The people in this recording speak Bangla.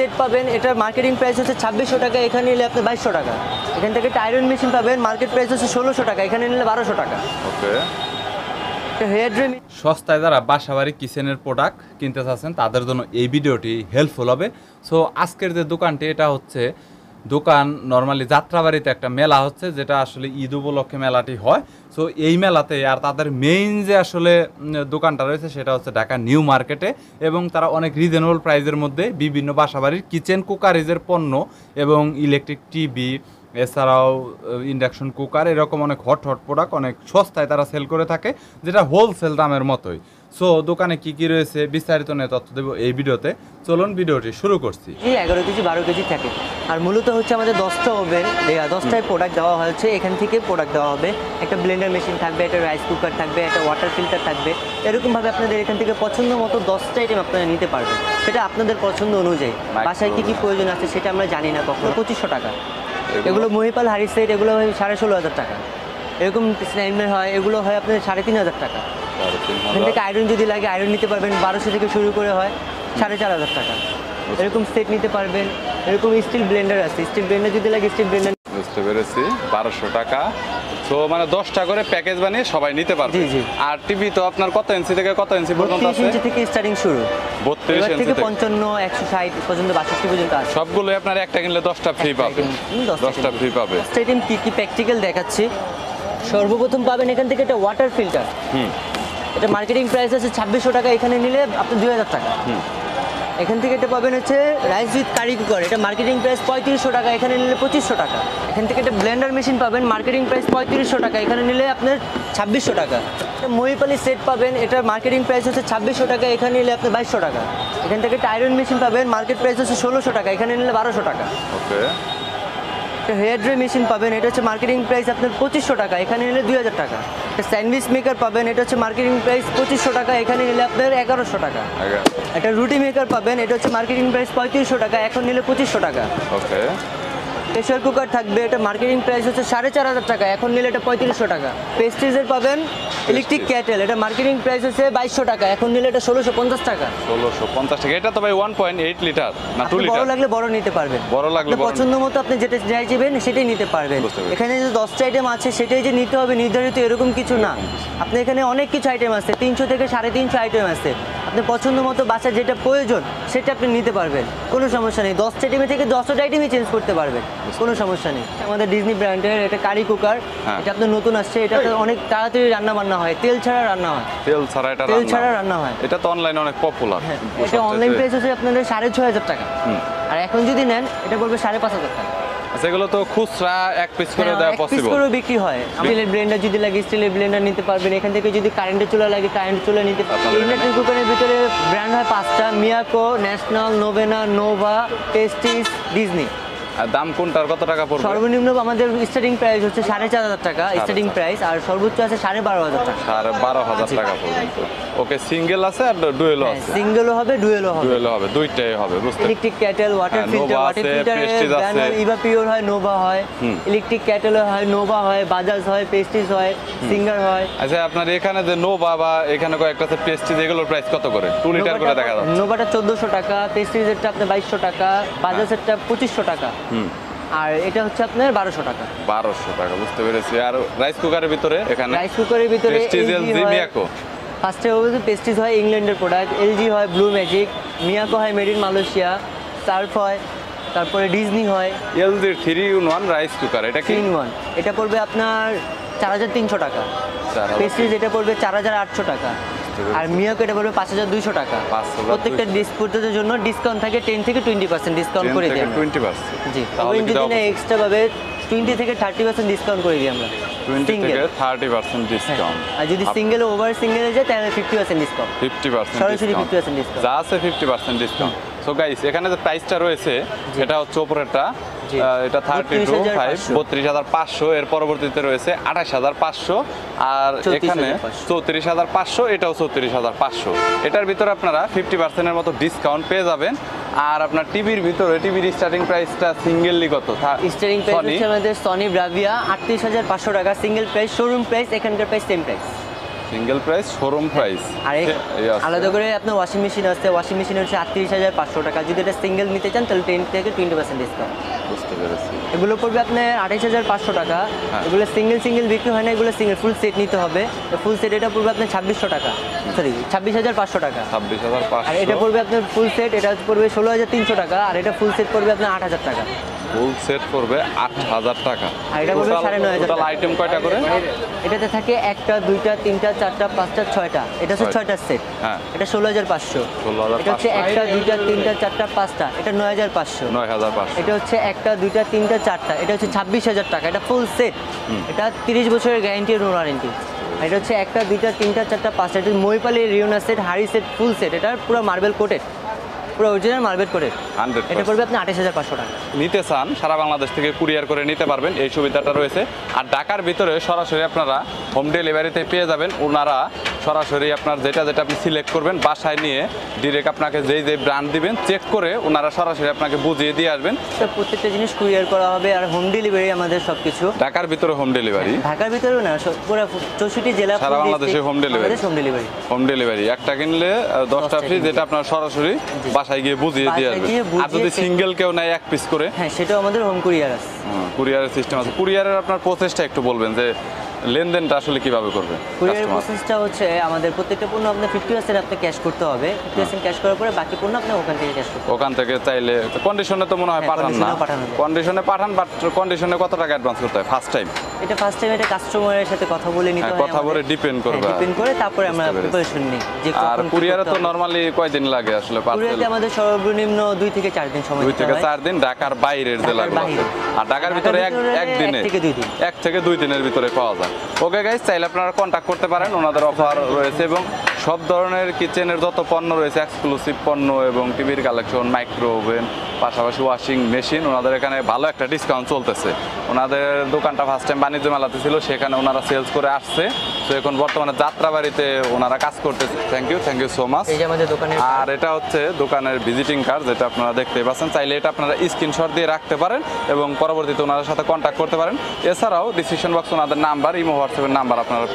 সেট পাবেন, এটার মার্কেটিং প্রাইস হচ্ছে 2600 টাকা, এখানে নিলে আপনি 2200 টাকা। এখান থেকে একটা আয়রন মেশিন পাবেন, মার্কেট প্রাইস হচ্ছে 1600 টাকা, এখানে নিলে 1200 টাকা। ওকে, হেয়ার ড্রিম সস্তায় যারা বাসাবাড়ি কিচেনের প্রোডাক্ট কিনতে চাচ্ছেন তাদের জন্য এই ভিডিওটি হেল্পফুল হবে। সো আজকের যে দোকানটি, এটা হচ্ছে দোকান নর্মালি যাত্রাবাড়িতে একটা মেলা হচ্ছে, যেটা আসলে ঈদ উপলক্ষে মেলাটি হয়। সো এই মেলাতে আর তাদের মেইন যে আসলে দোকানটা রয়েছে সেটা হচ্ছে ঢাকা নিউ মার্কেটে, এবং তারা অনেক রিজনেবল প্রাইসের মধ্যে বিভিন্ন বাসাবাড়ির কিচেন কুকারিজের পণ্য এবং ইলেকট্রিক টিভি, এছাড়াও ইন্ডাকশন কুকার, এরকম অনেক হট প্রোডাক্ট অনেক সস্তায় তারা সেল করে থাকে, যেটা হোলসেল দামের মতোই। সো দোকানে কি কি রয়েছে বিস্তারিত নিয়ে তথ্য দেবো এই ভিডিওতে। চলুন ভিডিওটি শুরু করছি। 11 কেজি 12 কেজি থাকে, আর মূলত হচ্ছে আমাদের 10টা ওভেন, 10টায় প্রোডাক্ট দেওয়া হয়েছে, এখান থেকে প্রোডাক্ট দেওয়া হবে। একটা ব্লেন্ডার মেশিন থাকবে, একটা রাইস কুকার থাকবে, একটা ওয়াটার ফিল্টার থাকবে। এরকমভাবে আপনাদের এখান থেকে পছন্দ মতো 10টা আইটেম আপনারা নিতে পারবেন, সেটা আপনাদের পছন্দ অনুযায়ী। বাসায় কী কী প্রয়োজন আছে সেটা আমরা জানি না, কখনো 2500 টাকা। এগুলো মহিপাল হাড়ি সেট, এগুলো হয় 16,500 টাকা। এরকম স্নাইডম্যান হয়, এগুলো হয় আপনাদের 3,500 টাকা। এখান থেকে আয়রন যদি লাগে আয়রন নিতে পারবেন, 1200 থেকে শুরু করে হয় 4,500 টাকা। এরকম সেট নিতে পারবেন। এরকম স্টিল ব্লেন্ডার আছে, স্টিল ব্লেন্ডার যদি লাগে স্টিল ব্লেন্ডার। বুঝতে পেরেছি, 1200 টাকা। সো মানে 10টা করে প্যাকেজ বানিয়ে সবাই নিতে পারবে। জি জি। আর টিভি তো আপনার কত ইঞ্চি থেকে কত ইঞ্চি পর্যন্ত 32 আছে? ইঞ্চি থেকে স্টার্টিং শুরু, 32 এবার ইঞ্চি থেকে থেকে 55, 160 পর্যন্ত, 62 পর্যন্ত আছে। সবগুলো আপনার একটা কিনলে 10টা ফ্রি পাবে। 10টা ফ্রি পাবে। আইটেম কি কি প্র্যাকটিক্যাল দেখাচ্ছি। সর্বপ্রথম পাবেন এখান থেকে একটা ওয়াটার ফিল্টার। এটা মার্কেটিং প্রাইস আছে 2600 টাকা, এখানে নিলে আপনি 2000 টাকা। এখান থেকে এটা পাবেন হচ্ছে রাইস উইথ কারি কুকার, এটা মার্কেটিং প্রাইস 3500 টাকা, এখানে নিলে 2500 টাকা। এখান থেকে একটা ব্লেন্ডার মেশিন পাবেন, মার্কেটিং প্রাইস 3500 টাকা, এখানে নিলে আপনার 2600 টাকা। একটা মহিপালি সেট পাবেন, এটার মার্কেটিং প্রাইস হচ্ছে 2600 টাকা, এখানে নিলে আপনার 2200 টাকা। এখান থেকে একটা আয়রন মেশিন পাবেন, মার্কেট প্রাইস হচ্ছে 1600 টাকা, এখানে নিলে 1200 টাকা। ওকে, একটা হেয়ার ড্রাই মেশিন পাবেন, এটা হচ্ছে মার্কেটিং প্রাইস আপনার 2500 টাকা, এখানে নিলে 2000 টাকা। একটা স্যান্ডউইচ মেকার পাবেন, এটা হচ্ছে মার্কেটিং প্রাইস 2500 টাকা, এখানে নিলে আপনার 1100 টাকা। একটা রুটি মেকার পাবেন, এটা হচ্ছে মার্কেটিং প্রাইস 3500 টাকা, এখন নিলে 2500 টাকা। ওকে। প্রেসার কুকার থাকবে, এটা মার্কেটিং প্রাইস হচ্ছে 4500 টাকা, এখন নিলে এটা 3500 টাকা। পেস্ট্রিজের পাবেন ইলেকট্রিক ক্যাটেল, এটা মার্কেটিং প্রাইস হচ্ছে 2200 টাকা, এখন নিলে এটা 1650 টাকা। 1650 টাকা। এটা তো ভাই 1.8 লিটার না 2 লিটার? বড় লাগলে বড় নিতে পারবেন, বড় লাগলে পছন্দ মতো আপনি যেটা চাইবেন সেটাই নিতে পারবেন। এখানে যে 10টা আইটেম আছে সেটাই যে নিতে হবে নির্ধারিত এরকম কিছু না। আপনি এখানে অনেক কিছু আইটেম আছে, 300 থেকে 350 আইটেম আছে। আপনি পছন্দ মতো বাসার যেটা প্রয়োজন সেটা আপনি নিতে পারবেন, কোনো সমস্যা নেই। 10টা আইটেমে থেকে 10টা আইটেমই চেঞ্জ করতে পারবেন, কোনো সমস্যা নেই। আমাদের ডিজনি ব্র্যান্ডের এটা কারি কুকার, এটা আপনার নতুন আসছে, এটা অনেক তাড়াতাড়ি রান্না বান্না হয়, তেল ছাড়া রান্না হয়। তেল ছাড়া এটা তেল ছাড়া রান্না হয়। এটা তো অনলাইনে অনেক পপুলার। এটা অনলাইন প্রাইস হচ্ছে আপনাদের 6500 টাকা, আর এখন যদি নেন এটা পড়বে 5500 টাকা। আচ্ছা, এগুলো তো খুচরা এক পিস করে দেওয়া এক পিস পসিবল? করে বিক্রি হয়। স্টিলের ব্লেন্ডার যদি লাগে স্টিলের ব্লেন্ডার নিতে পারবেন, এখান থেকে যদি কারেন্টের চুলা লাগে কারেন্ট চুলা নিতে পারবেন। ইলেকট্রিক কুকারের ভিতরে ব্র্যান্ড হয় 5টা, মিয়াকো, ন্যাশনাল, নোভেনা, নোভা, টেস্টিস, ডিজনি। আর দাম কোনটার কত টাকা পড়বে? সর্বনিম্ন আমাদের স্টার্টিং প্রাইস হচ্ছে 4500 টাকা স্টার্টিং প্রাইস, আর সর্বোচ্চ আছে 12500 টাকা। 12500 টাকা পর্যন্ত। ওকে, সিঙ্গেল আছে আর ডুয়েলও আছে? সিঙ্গেলও হবে, ডুয়েলও হবে। ডুয়েলও হবে, দুইটাই হবে। বুঝতে electric cattle, water filter, water filter Eva pure হয়, নোভা হয়। ইলেকট্রিক ক্যাটেল হয়, নোভা হয়, বাজাজ হয়, পেস্টিজ হয়, সিঙ্গার হয়। আচ্ছা, আপনার এখানে যে নোভা বা এখানে কয়েকটা আছে পেস্টিজ, এগুলোর প্রাইস কত করে? 2 লিটার করে দেখা যাচ্ছে। নোভাটা 1400 টাকা, পেস্টিজেরটা আপনার 2200 টাকা, বাজাজেরটা 2500 টাকা, আর এটা হচ্ছে আপনার 1200 টাকা। 1200 টাকা, বুঝতে পেরেছি। আর রাইস কুকারের ভিতরে এখানে রাইস কুকারের ভিতরে প্রেস্টিজ, এলজি, মিয়াকো। ফার্স্টে হবে পেস্টিজ হয় ইংল্যান্ডের প্রোডাক্ট, এলজি হয় ব্লু ম্যাজিক, মিয়াকো হয় মেড ইন মালয়েশিয়া, সার্ফ হয়, তারপরে ডিজনি হয়। এলজি 3-in-1 রাইস কুকার, এটা কি? 3-in-1, এটা পড়বে আপনার 4300 টাকা। পেস্টিজ এটা পড়বে 4800 টাকা, আর মিয়াকো এটা পড়বে 5200 টাকা। প্রত্যেকটা ডিসপুটের জন্য ডিসকাউন্ট থাকে 10 থেকে 20% ডিসকাউন্ট করে দিই আমরা। 20%? জি, তবে যদি না এক্সট্রা ভাবে 20 থেকে 30% ডিসকাউন্ট করে দিই আমরা। 20 থেকে 30% ডিসকাউন্ট। আর যদি সিঙ্গেল ওভার সিঙ্গেলে যায় তাহলে 50% ডিসকাউন্ট। 50% সরাসরি ডিসকাউন্ট। 50% ডিসকাউন্ট। যা আছে 50% ডিসকাউন্ট। সো গাইস, এখানে যে প্রাইসটা রয়েছে এটা হচ্ছে উপরেরটা, এটা 32,500, এর পরবর্তীতে রয়েছে 28,500, আর এখানে 34,500, এটাও 34,500। এটার ভিতরে আপনারা 50% এর মতো ডিসকাউন্ট পেয়ে যাবেন। আর আপনার টিভির ভিতরে টিভির স্টার্টিং প্রাইসটা সিঙ্গেললি কত? স্টার্টিং প্রাইস হচ্ছে আমাদের সনি ব্রাভিয়া 38,500 টাকা সিঙ্গেল প্রাইস, শোরুম প্রাইস, এখানকার price same price. Single price, showroom price. আর আলাদা করে আপনার ওয়াশিং মেশিন আছে, ওয়াশিং মেশিন হচ্ছে 38,500 টাকা। যদি এটা সিঙ্গেল নিতে চান তাহলে 10 থেকে 20% ডিসকাউন্ট। বুঝতে পেরেছি। এগুলো পড়বে আপনার 28,500 টাকা। এগুলো সিঙ্গেল বিক্রি হয় না, এগুলো সিঙ্গেল ফুল সেট নিতে হবে। ফুল সেট এটা পড়বে আপনার 2600 টাকা, সরি 26,500 টাকা। 26,500। আর এটা পড়বে আপনার ফুল সেট, এটা পড়বে 16,300 টাকা। আর এটা ফুল সেট পড়বে আপনার 8,000 টাকা। ফুল সেট পড়বে 8,000 টাকা। আর এটা পড়বে 9,500 টোটাল টাকা। আইটেম কয়টা করে? এটাতে থাকে 1টা 2টা 3টা 4টা 5টা 6টা। এটা হচ্ছে 6টার সেট। হ্যাঁ। এটা 16,500। 16,500। এটা হচ্ছে 1টা 2টা 3টা 4টা 5টা। এটা 9,500। 9,500। এটা হচ্ছে 1টা 2টা 3টা 4টা। এটা হচ্ছে 26,000 টাকা। এটা ফুল সেট। এটা 30 বছরের গ্যারান্টি আর ওয়ারেন্টি। এটা হচ্ছে 1টা 2টা 3টা 4টা 5টা। এটা মইপালি রিওনা সেট, হাড়ি সেট, ফুল সেট। এটা পুরো মার্বেল কোটেড, পুরো অরিজিনাল মার্বেল কোটেড। 100%। এটা পড়বে আপনি 28,500 টাকা। নিতে চান সারা বাংলাদেশ থেকে কুরিয়ার করে নিতে পারবেন, এই সুবিধাটা রয়েছে। আর ঢাকার ভিতরে সরাসরি আপনারা হোম ডেলিভারিতে পেয়ে যাবেন। ওনারা সরাসরি আপনার যেটা আপনি সিলেক্ট করবেন, বাসায় নিয়ে ডিরেক্ট আপনাকে যেই ব্র্যান্ড দিবেন চেক করে ওনারা সরাসরি আপনাকে বুঝিয়ে দিয়ে আসবেন। তো প্রত্যেকটা জিনিস কুরিয়ার করা হবে। আর হোম ডেলিভারি আমাদের সব কিছু ঢাকার ভিতরে হোম ডেলিভারি, ঢাকার ভিতরেও না, পুরো 64 জেলা, সারা বাংলাদেশে হোম ডেলিভারি। হোম ডেলিভারি একটা কিনলে 10টা ফ্রি, যেটা আপনার সরাসরি বাসায় গিয়ে বুঝিয়ে দিয়ে বাসায় আসবেন। গিয়ে বুঝিয়ে আর যদি check- সিঙ্গেল কেউ নেয় এক পিস করে, হ্যাঁ, সেটাও আমাদের হোম কুরিয়ার আছে। কুরিয়ারের সিস্টেম আছে। কুরিয়ারের আপনার প্রসেসটা একটু বলবেন যে লেনদেনটা আসলে কিভাবে করবে কুরিয়ার কাস্টমার? প্রসেসটা হচ্ছে আমাদের প্রত্যেকটা পণ্য আপনার 50% আপনি ক্যাশ করতে হবে। 50% ক্যাশ করার পরে বাকি পণ্য আপনি ওখান থেকে ক্যাশ করতে হবে। ওখান থেকে চাইলে কন্ডিশনে তো মনে হয় হ্যাঁ, পাঠান না? condition-এও পাঠানো যায়। কন্ডিশনে পাঠান, বাট কন্ডিশনে কত টাকা অ্যাডভান্স করতে হয় ফার্স্ট টাইম? এটা ফার্স্ট টাইম এটা কাস্টমারের সাথে কথা বলে নিতে হয়। কথা বলে ডিপেন্ড করবে। ডিপেন্ড করে তারপরে আমরা বুঝতে পেরেছি। প্রিপারেশন নিই যে আর কখন কি কুরিয়ারে করতে তো হবে। নরমালি কয়দিন লাগে আসলে পার্সেল? কুরিয়ারে আমাদের সর্বনিম্ন 2 থেকে 4 দিন সময় 2 দিতে থেকে হয়। 4 দিন। ঢাকার বাইরের ঢাকার জেলাগুলো বাইরে। আর ঢাকার ভিতরে একদিনে 1 থেকে 2 দিন। 1 থেকে 2 দিনের ভিতরে পাওয়া যায়। ওকে গাইস, চাইলে আপনারা কন্ট্যাক্ট করতে পারেন, ওনাদের অফার রয়েছে এবং সব ধরনের কিচেনের যত পণ্য রয়েছে, এক্সক্লুসিভ পণ্য এবং টিভির কালেকশন, মাইক্রো ওভেন, পাশাপাশি ওয়াশিং মেশিন, ওনাদের এখানে ভালো একটা ডিসকাউন্ট চলতেছে। ওনাদের দোকানটা ফার্স্ট টাইম বাণিজ্য মেলাতে ছিল, সেখানে ওনারা সেলস করে আসছে। তো এখন বর্তমানে যাত্রাবাড়িতে ওনারা কাজ করতেছে। Thank you so much. এই যে আমাদের দোকানের আর এটা হচ্ছে দোকানের ভিজিটিং কার্ড, যেটা আপনারা দেখতে পাচ্ছেন। চাইলে এটা আপনারা স্ক্রিনশট দিয়ে রাখতে পারেন এবং পরবর্তীতে ওনাদের সাথে কন্ট্যাক্ট করতে পারেন। এছাড়াও ডিসক্রিপশন বক্স ওনাদের নাম্বার, ইমো হোয়াটসঅ্যাপের নাম্বার আপনারা